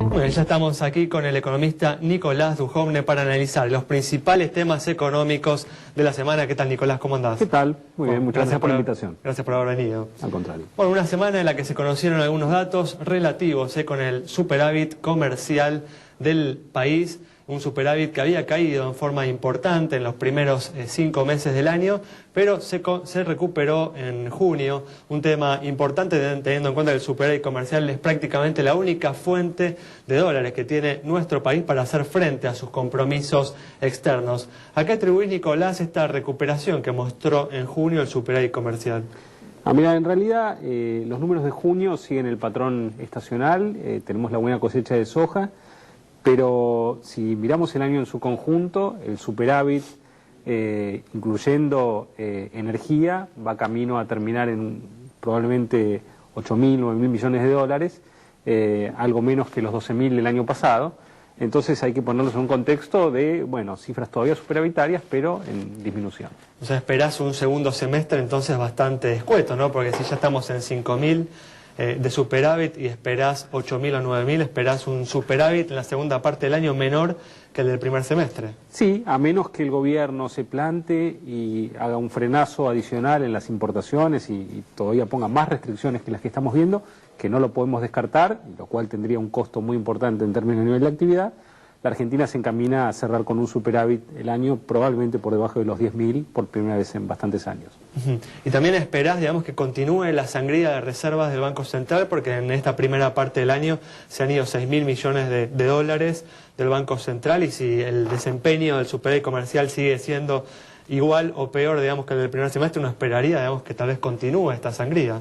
Bueno, ya estamos aquí con el economista Nicolás Dujovne para analizar los principales temas económicos de la semana. ¿Qué tal, Nicolás? ¿Cómo andás? ¿Qué tal? Muy bien, muchas gracias por la invitación. Gracias por haber venido. Al contrario. Bueno, una semana en la que se conocieron algunos datos relativos con el superávit comercial del país. Un superávit que había caído en forma importante en los primeros 5 meses del año, pero se recuperó en junio. Un tema importante teniendo en cuenta que el superávit comercial es prácticamente la única fuente de dólares que tiene nuestro país para hacer frente a sus compromisos externos. ¿A qué atribuís, Nicolás, esta recuperación que mostró en junio el superávit comercial? Mira, en realidad los números de junio siguen el patrón estacional. Tenemos la buena cosecha de soja. Pero si miramos el año en su conjunto, el superávit, incluyendo energía, va camino a terminar en probablemente 8.000, 9.000 millones de dólares, algo menos que los 12.000 del año pasado. Entonces hay que ponerlos en un contexto de, bueno, cifras todavía superavitarias, pero en disminución. O sea, esperás un segundo semestre entonces bastante escueto, ¿no? Porque si ya estamos en 5.000... de superávit y esperás 8.000 o 9.000, esperás un superávit en la segunda parte del año menor que el del primer semestre. Sí, a menos que el gobierno se plante y haga un frenazo adicional en las importaciones y todavía ponga más restricciones que las que estamos viendo, que no lo podemos descartar, lo cual tendría un costo muy importante en términos de nivel de actividad. La Argentina se encamina a cerrar con un superávit el año probablemente por debajo de los 10.000 por primera vez en bastantes años. Y también esperás, digamos, que continúe la sangría de reservas del Banco Central, porque en esta primera parte del año se han ido 6.000 millones de dólares del Banco Central, y si el desempeño del superávit comercial sigue siendo igual o peor, digamos, que el del primer semestre, uno esperaría, digamos, que tal vez continúe esta sangría.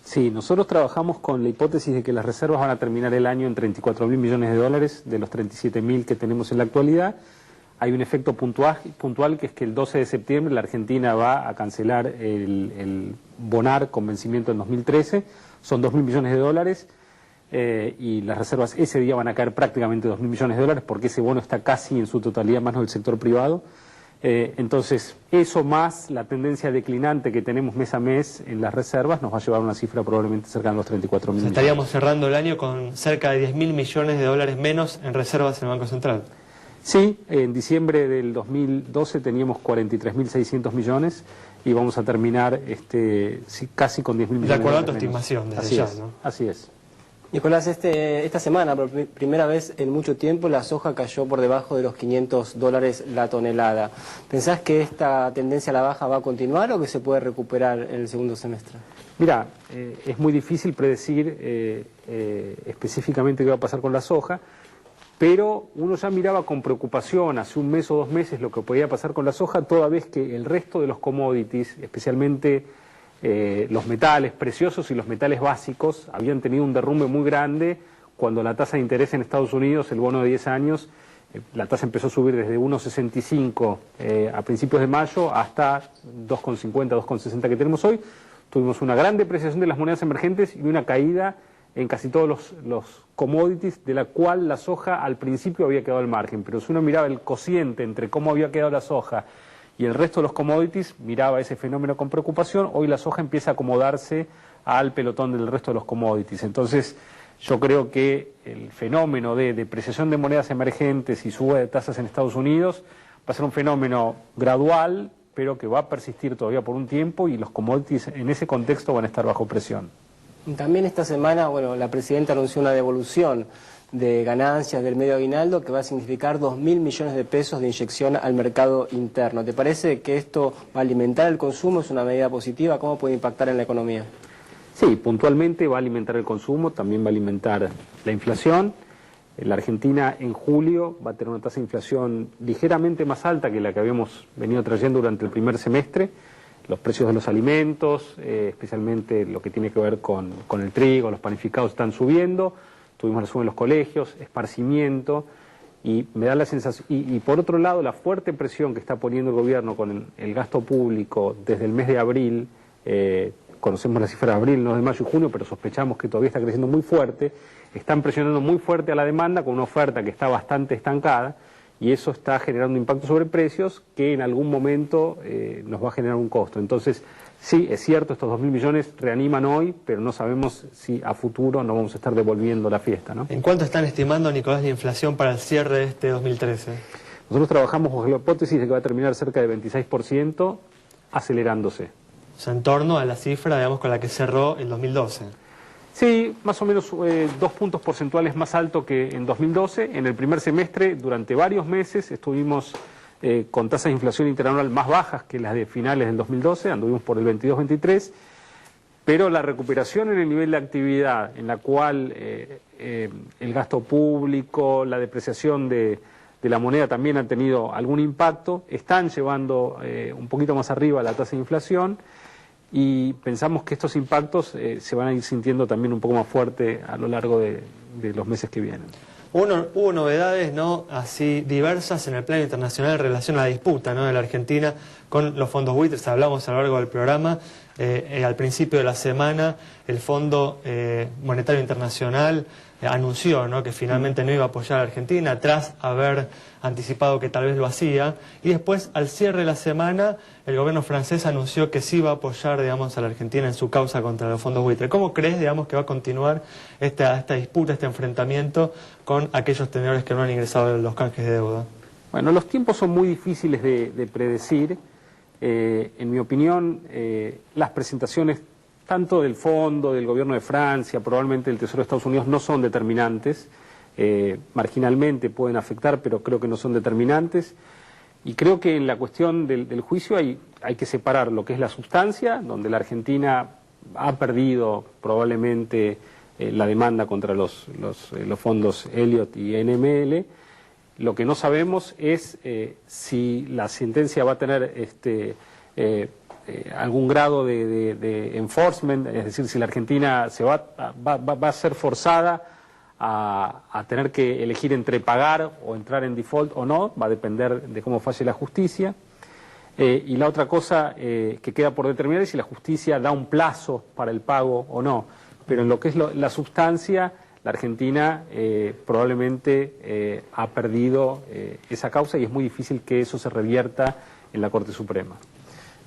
Sí, nosotros trabajamos con la hipótesis de que las reservas van a terminar el año en 34.000 millones de dólares de los 37.000 que tenemos en la actualidad. Hay un efecto puntual que es que el 12 de septiembre la Argentina va a cancelar el bonar con vencimiento en 2013. Son 2.000 millones de dólares y las reservas ese día van a caer prácticamente 2.000 millones de dólares porque ese bono está casi en su totalidad en manos del sector privado. Entonces, eso más la tendencia declinante que tenemos mes a mes en las reservas nos va a llevar a una cifra probablemente cercana a los 34.000 millones. Estaríamos cerrando el año con cerca de 10.000 millones de dólares menos en reservas en el Banco Central. Sí, en diciembre del 2012 teníamos 43.600 millones y vamos a terminar casi con 10.000 millones. De acuerdo a tu estimación, desde ya, ¿no? Así es. Nicolás, esta semana, por primera vez en mucho tiempo, la soja cayó por debajo de los $500 la tonelada. ¿Pensás que esta tendencia a la baja va a continuar o que se puede recuperar en el segundo semestre? Mira, es muy difícil predecir específicamente qué va a pasar con la soja, pero uno ya miraba con preocupación hace un mes o 2 meses lo que podía pasar con la soja, toda vez que el resto de los commodities, especialmente los metales preciosos y los metales básicos, habían tenido un derrumbe muy grande cuando la tasa de interés en Estados Unidos, el bono de 10 años, la tasa empezó a subir desde 1,65 a principios de mayo hasta 2,50, 2,60 que tenemos hoy. Tuvimos una gran depreciación de las monedas emergentes y una caída en casi todos los commodities, de la cual la soja al principio había quedado al margen. Pero si uno miraba el cociente entre cómo había quedado la soja y el resto de los commodities, miraba ese fenómeno con preocupación. Hoy la soja empieza a acomodarse al pelotón del resto de los commodities. Entonces, yo creo que el fenómeno de depreciación de monedas emergentes y suba de tasas en Estados Unidos va a ser un fenómeno gradual, pero que va a persistir todavía por un tiempo y los commodities en ese contexto van a estar bajo presión. También esta semana, bueno, la presidenta anunció una devolución de ganancias del medio aguinaldo que va a significar 2.000 millones de pesos de inyección al mercado interno. ¿Te parece que esto va a alimentar el consumo? ¿Es una medida positiva? ¿Cómo puede impactar en la economía? Sí, puntualmente va a alimentar el consumo, también va a alimentar la inflación. La Argentina en julio va a tener una tasa de inflación ligeramente más alta que la que habíamos venido trayendo durante el primer semestre. Los precios de los alimentos, especialmente lo que tiene que ver con el trigo, los panificados están subiendo. Tuvimos la suba en los colegios, esparcimiento, y me da la sensación, y por otro lado la fuerte presión que está poniendo el gobierno con el gasto público desde el mes de abril, conocemos la cifra de abril, no de mayo y junio, pero sospechamos que todavía está creciendo muy fuerte, están presionando muy fuerte a la demanda con una oferta que está bastante estancada, y eso está generando impacto sobre precios que en algún momento nos va a generar un costo. Entonces, Sí, es cierto, estos 2.000 millones reaniman hoy, pero no sabemos si a futuro no vamos a estar devolviendo la fiesta, ¿no? ¿En cuánto están estimando, Nicolás, la inflación para el cierre de este 2013? Nosotros trabajamos con la hipótesis de que va a terminar cerca de 26%, acelerándose. O sea, en torno a la cifra, digamos, con la que cerró el 2012. Sí, más o menos 2 puntos porcentuales más alto que en 2012. En el primer semestre, durante varios meses, estuvimos con tasas de inflación interanual más bajas que las de finales del 2012, anduvimos por el 22-23, pero la recuperación en el nivel de actividad, en la cual el gasto público, la depreciación de la moneda también han tenido algún impacto, están llevando un poquito más arriba la tasa de inflación, y pensamos que estos impactos se van a ir sintiendo también un poco más fuerte a lo largo de los meses que vienen. Hubo novedades, ¿no?, así diversas en el plano internacional en relación a la disputa, ¿no?, de la Argentina con los fondos buitres. Hablamos a lo largo del programa. Al principio de la semana el Fondo Monetario Internacional anunció, ¿no?, que finalmente no iba a apoyar a la Argentina tras haber anticipado que tal vez lo hacía, y después al cierre de la semana el gobierno francés anunció que sí iba a apoyar, digamos, a la Argentina en su causa contra los fondos buitres. ¿Cómo crees, digamos, que va a continuar esta disputa, este enfrentamiento con aquellos tenedores que no han ingresado los canjes de deuda? Bueno, los tiempos son muy difíciles de predecir. En mi opinión, las presentaciones tanto del Fondo, del Gobierno de Francia, probablemente del Tesoro de Estados Unidos, no son determinantes. Marginalmente pueden afectar, pero creo que no son determinantes. Y creo que en la cuestión del juicio hay que separar lo que es la sustancia, donde la Argentina ha perdido probablemente la demanda contra los fondos Elliott y NML. Lo que no sabemos es si la sentencia va a tener algún grado de enforcement, es decir, si la Argentina va a ser forzada a tener que elegir entre pagar o entrar en default o no, va a depender de cómo falle la justicia. Y la otra cosa que queda por determinar es si la justicia da un plazo para el pago o no. Pero en lo que es la sustancia, la Argentina probablemente ha perdido esa causa, y es muy difícil que eso se revierta en la Corte Suprema.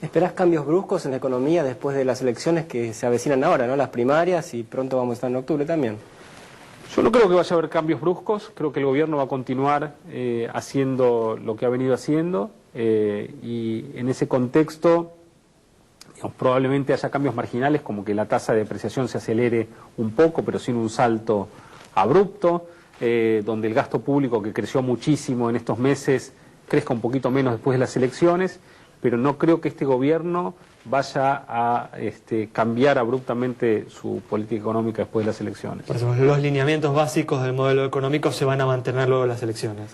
¿Esperás cambios bruscos en la economía después de las elecciones que se avecinan ahora, ¿no?, las primarias, y pronto vamos a estar en octubre también? Yo no creo que vaya a haber cambios bruscos. Creo que el gobierno va a continuar haciendo lo que ha venido haciendo, y en ese contexto, digamos, probablemente haya cambios marginales, como que la tasa de depreciación se acelere un poco, pero sin un salto abrupto, donde el gasto público, que creció muchísimo en estos meses, crezca un poquito menos después de las elecciones, pero no creo que este gobierno vaya a cambiar abruptamente su política económica después de las elecciones. Por eso, los lineamientos básicos del modelo económico se van a mantener luego de las elecciones.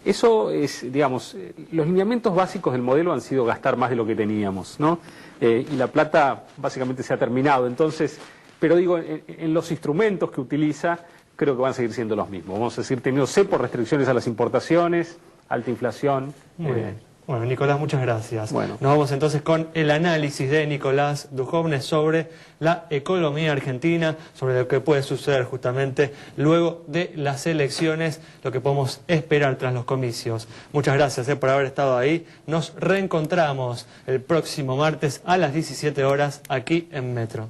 Eso es, digamos, los lineamientos básicos del modelo han sido gastar más de lo que teníamos, ¿no? Y la plata básicamente se ha terminado. Entonces, pero digo, en los instrumentos que utiliza, creo que van a seguir siendo los mismos. Vamos a seguir teniendo cepo, restricciones a las importaciones, alta inflación. Muy bien. Bueno, Nicolás, muchas gracias. Bueno. Nos vamos entonces con el análisis de Nicolás Dujovne sobre la economía argentina, sobre lo que puede suceder justamente luego de las elecciones, lo que podemos esperar tras los comicios. Muchas gracias por haber estado ahí. Nos reencontramos el próximo martes a las 17 horas aquí en Metro.